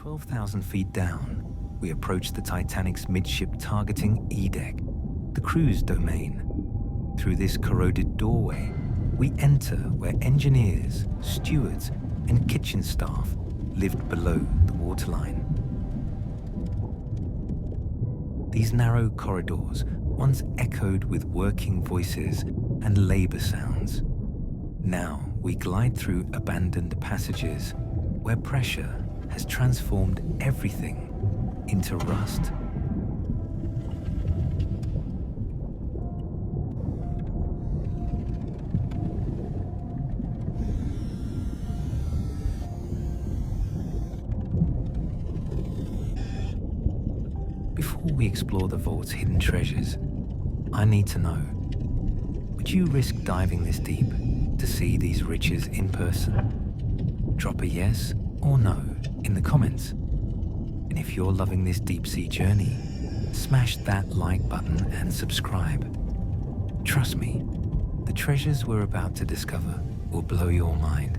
12,000 feet down, we approach the Titanic's midship targeting E-deck, the crew's domain. Through this corroded doorway, we enter where engineers, stewards, and kitchen staff lived below the waterline. These narrow corridors once echoed with working voices and labor sounds. Now we glide through abandoned passages where pressure has transformed everything into rust. Before we explore the vault's hidden treasures, I need to know, would you risk diving this deep to see these riches in person? Drop a yes or no in the comments. And if you're loving this deep sea journey, smash that like button and subscribe. Trust me, the treasures we're about to discover will blow your mind.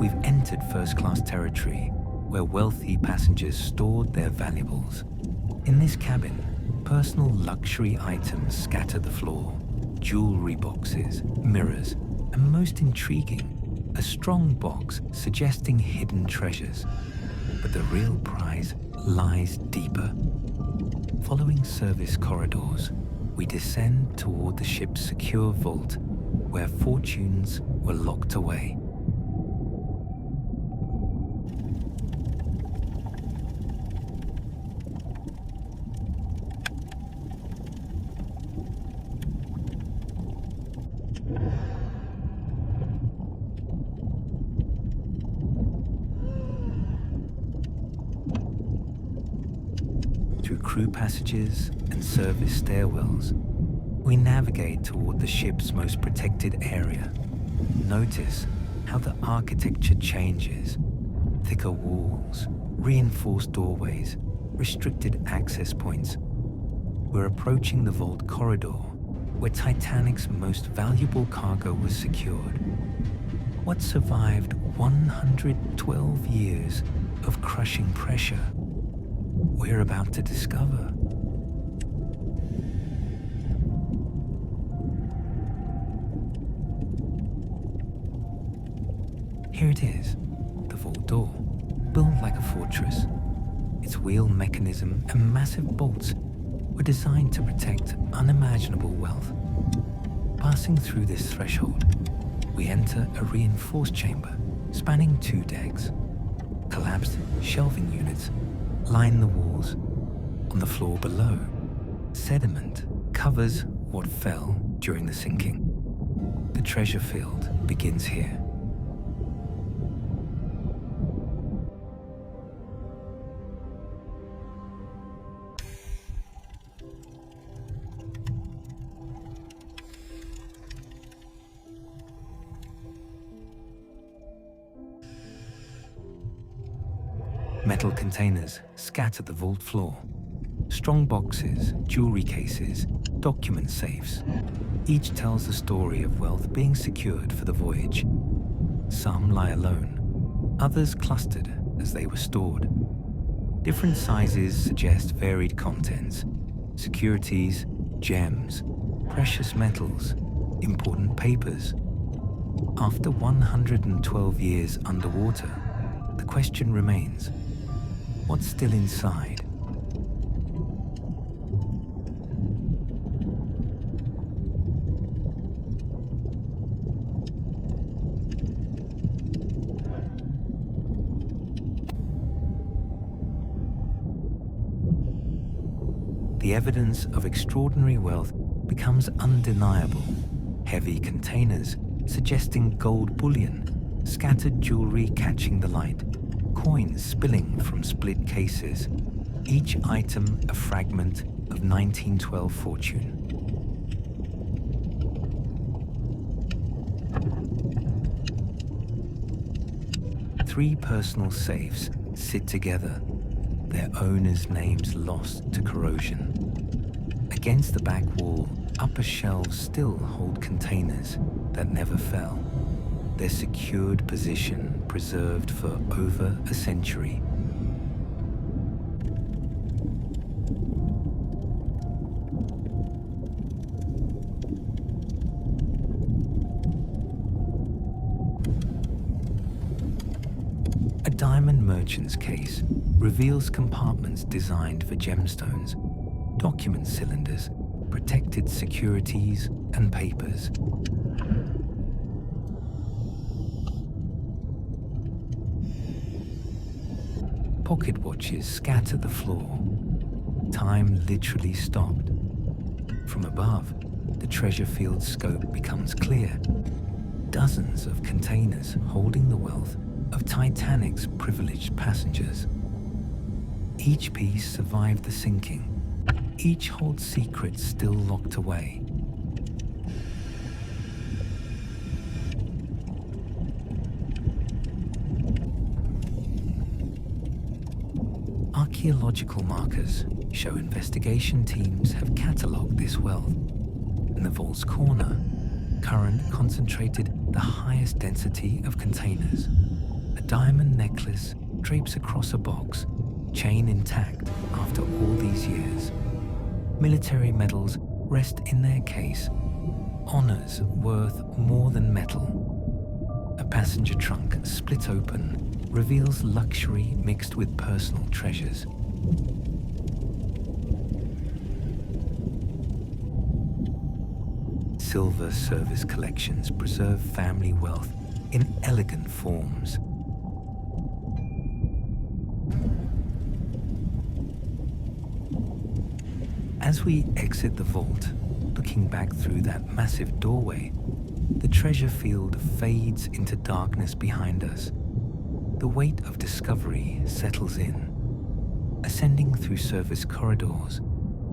We've entered first-class territory where wealthy passengers stored their valuables. In this cabin, personal luxury items scatter the floor, jewelry boxes, mirrors, and most intriguing, a strong box suggesting hidden treasures. But the real prize lies deeper. Following service corridors, we descend toward the ship's secure vault where fortunes were locked away. Through crew passages and service stairwells, we navigate toward the ship's most protected area. Notice how the architecture changes. Thicker walls, reinforced doorways, restricted access points. We're approaching the vault corridor, where Titanic's most valuable cargo was secured. What survived 112 years of crushing pressure? We're about to discover. Here it is, the vault door, built like a fortress. Its wheel mechanism and massive bolts were designed to protect unimaginable wealth. Passing through this threshold, we enter a reinforced chamber spanning 2 decks. Collapsed shelving units line the walls. On the floor below, sediment covers what fell during the sinking. The treasure field begins here. Metal containers scatter the vault floor. Strong boxes, jewelry cases, document safes. Each tells the story of wealth being secured for the voyage. Some lie alone, others clustered as they were stored. Different sizes suggest varied contents: securities, gems, precious metals, important papers. After 112 years underwater, the question remains: what's still inside? The evidence of extraordinary wealth becomes undeniable. Heavy containers suggesting gold bullion, scattered jewelry catching the light, coins spilling from split cases. each item a fragment of 1912 fortune. Three personal safes sit together, their owners' names lost to corrosion. Against the back wall, upper shelves still hold containers that never fell, their secured position preserved for over a century. A diamond merchant's case reveals compartments designed for gemstones, document cylinders, protected securities, and papers. Pocket watches scatter the floor. Time literally stopped. From above, the treasure field scope becomes clear. Dozens of containers holding the wealth of Titanic's privileged passengers. Each piece survived the sinking. Each holds secrets still locked away. Archaeological markers show investigation teams have catalogued this wealth. In the vault's corner, current concentrated the highest density of containers. A diamond necklace drapes across a box, chain intact after all these years. Military medals rest in their case, honors worth more than metal. A passenger trunk split open reveals luxury mixed with personal treasures. Silver service collections preserve family wealth in elegant forms. As we exit the vault, looking back through that massive doorway, the treasure field fades into darkness behind us. The weight of discovery settles in. Ascending through service corridors,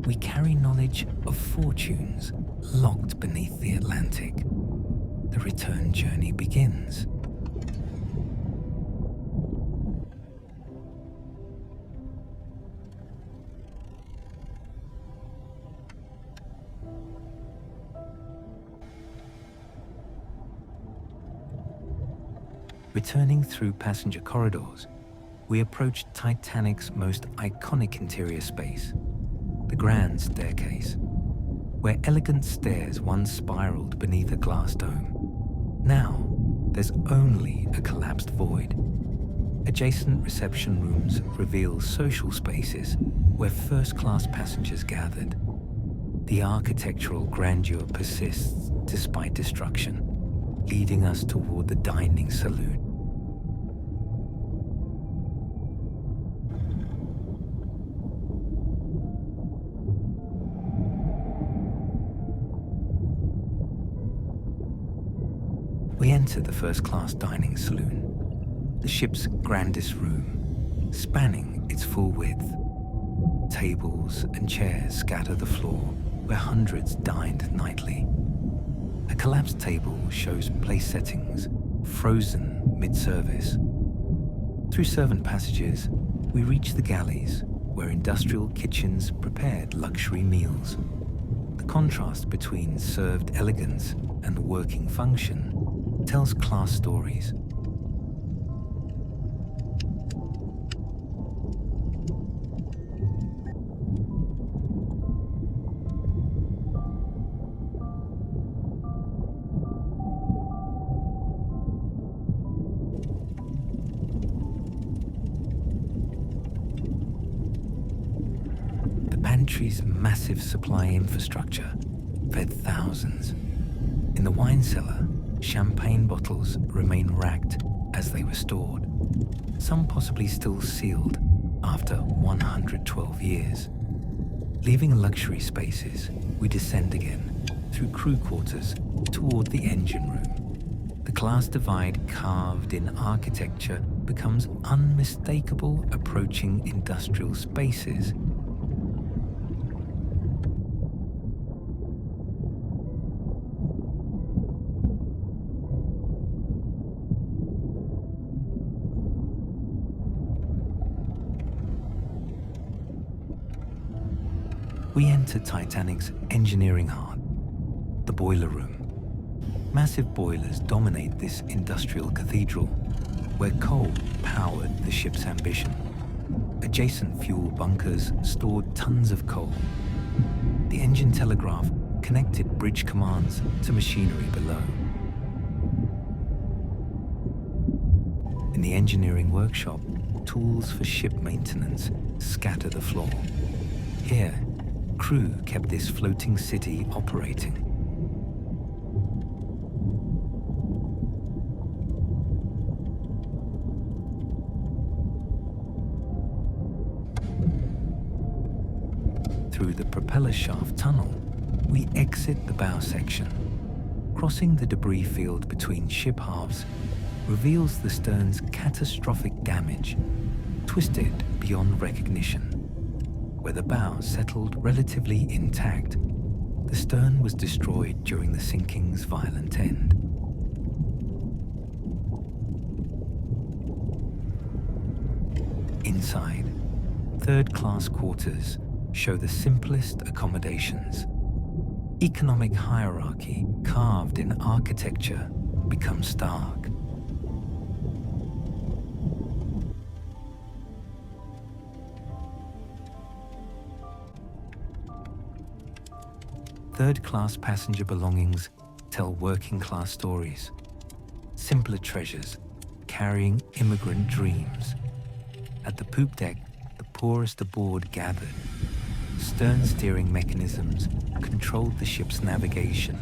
we carry knowledge of fortunes locked beneath the Atlantic. The return journey begins. Returning through passenger corridors, we approach Titanic's most iconic interior space, the grand staircase, where elegant stairs once spiraled beneath a glass dome. Now, there's only a collapsed void. Adjacent reception rooms reveal social spaces where first-class passengers gathered. The architectural grandeur persists despite destruction, leading us toward the dining saloon. We enter the first-class dining saloon, the ship's grandest room, spanning its full width. Tables and chairs scatter the floor where hundreds dined nightly. A collapsed table shows place settings, frozen mid-service. Through servant passages, we reach the galleys, where industrial kitchens prepared luxury meals. The contrast between served elegance and working function tells class stories. The pantry's massive supply infrastructure fed thousands. In the wine cellar, champagne bottles remain racked as they were stored, some possibly still sealed after 112 years. Leaving luxury spaces, we descend again through crew quarters toward the engine room. The class divide carved in architecture becomes unmistakable approaching industrial spaces. We enter Titanic's engineering heart, the boiler room. Massive boilers dominate this industrial cathedral, where coal powered the ship's ambition. Adjacent fuel bunkers stored tons of coal. The engine telegraph connected bridge commands to machinery below. In the engineering workshop, tools for ship maintenance scatter the floor. Here, crew kept this floating city operating. Through the propeller shaft tunnel, we exit the bow section. Crossing the debris field between ship halves reveals the stern's catastrophic damage, twisted beyond recognition. Where the bow settled relatively intact, the stern was destroyed during the sinking's violent end. Inside, third-class quarters show the simplest accommodations. Economic hierarchy carved in architecture becomes stark. Third-class passenger belongings tell working-class stories. Simpler treasures carrying immigrant dreams. At the poop deck, the poorest aboard gathered. Stern steering mechanisms controlled the ship's navigation.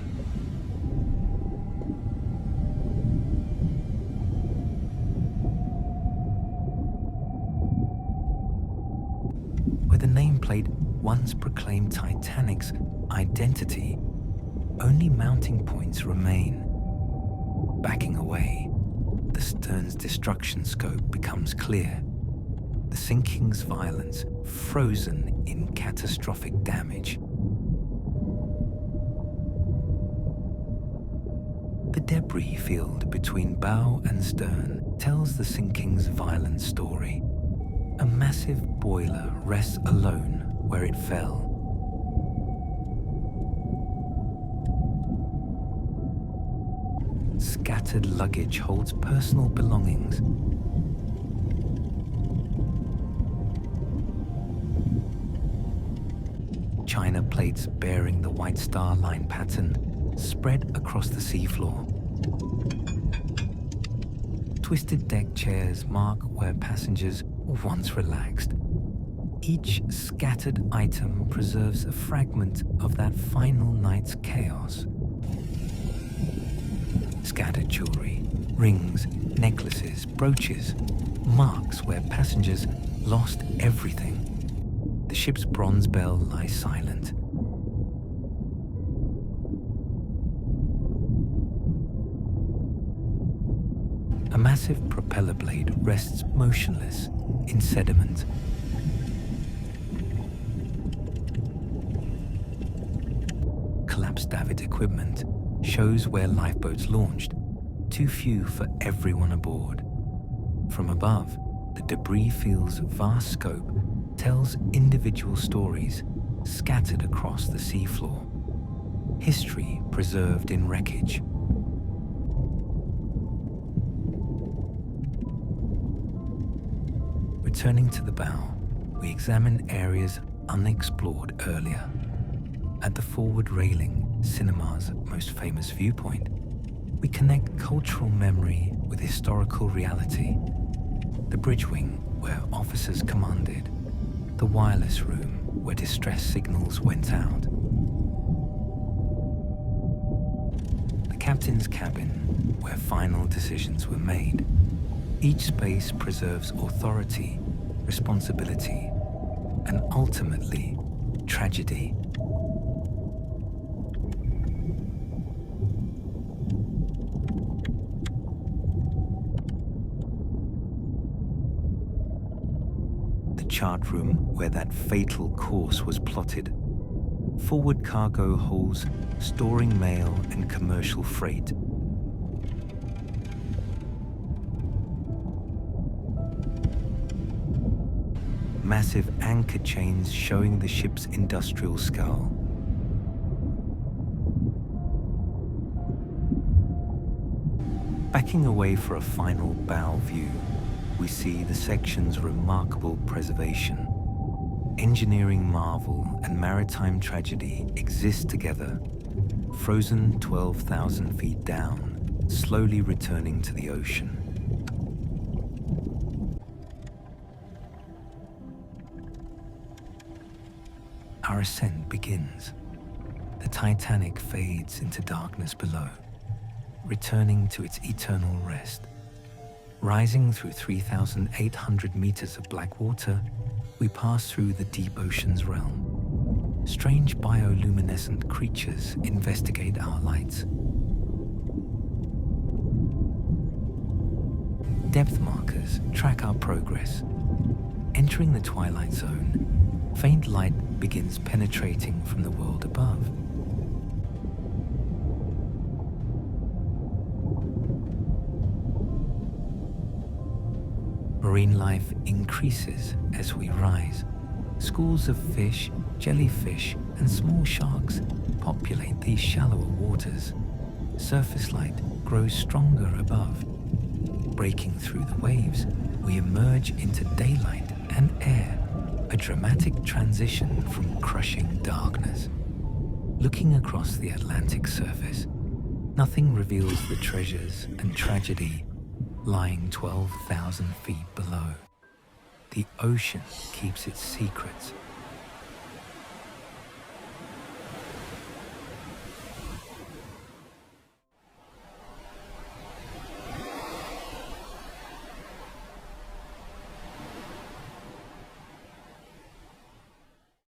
Where the nameplate once proclaimed Titanic's identity, only mounting points remain. Backing away, the stern's destruction scope becomes clear. The sinking's violence frozen in catastrophic damage. The debris field between bow and stern tells the sinking's violent story. A massive boiler rests alone where it fell. Scattered luggage holds personal belongings. China plates bearing the White Star Line pattern spread across the seafloor. Twisted deck chairs mark where passengers once relaxed. Each scattered item preserves a fragment of that final night's chaos. Scattered jewelry, rings, necklaces, brooches, marks where passengers lost everything. The ship's bronze bell lies silent. A massive propeller blade rests motionless in sediment. Collapsed davit equipment shows where lifeboats launched, too few for everyone aboard. From above, the debris field's vast scope tells individual stories scattered across the seafloor. History preserved in wreckage. Returning to the bow, we examine areas unexplored earlier. At the forward railing, cinema's most famous viewpoint, we connect cultural memory with historical reality. The bridge wing, where officers commanded. The wireless room, where distress signals went out. The captain's cabin, where final decisions were made. Each space preserves authority, responsibility, and ultimately, tragedy. the chart room where that fatal course was plotted. Forward cargo holds storing mail and commercial freight. Massive anchor chains showing the ship's industrial skull. Backing away for a final bow view, we see the section's remarkable preservation. Engineering marvel and maritime tragedy exist together, frozen 12,000 feet down, slowly returning to the ocean. Our ascent begins. The Titanic fades into darkness below, returning to its eternal rest. Rising through 3,800 meters of black water, we pass through the deep ocean's realm. Strange bioluminescent creatures investigate our lights. Depth markers track our progress. Entering the twilight zone, faint light begins penetrating from the world above. Marine life increases as we rise. Schools of fish, jellyfish, and small sharks populate these shallower waters. Surface light grows stronger above. Breaking through the waves, we emerge into daylight and air, a dramatic transition from crushing darkness. Looking across the Atlantic surface, nothing reveals the treasures and tragedy lying 12,000 feet below. The ocean keeps its secrets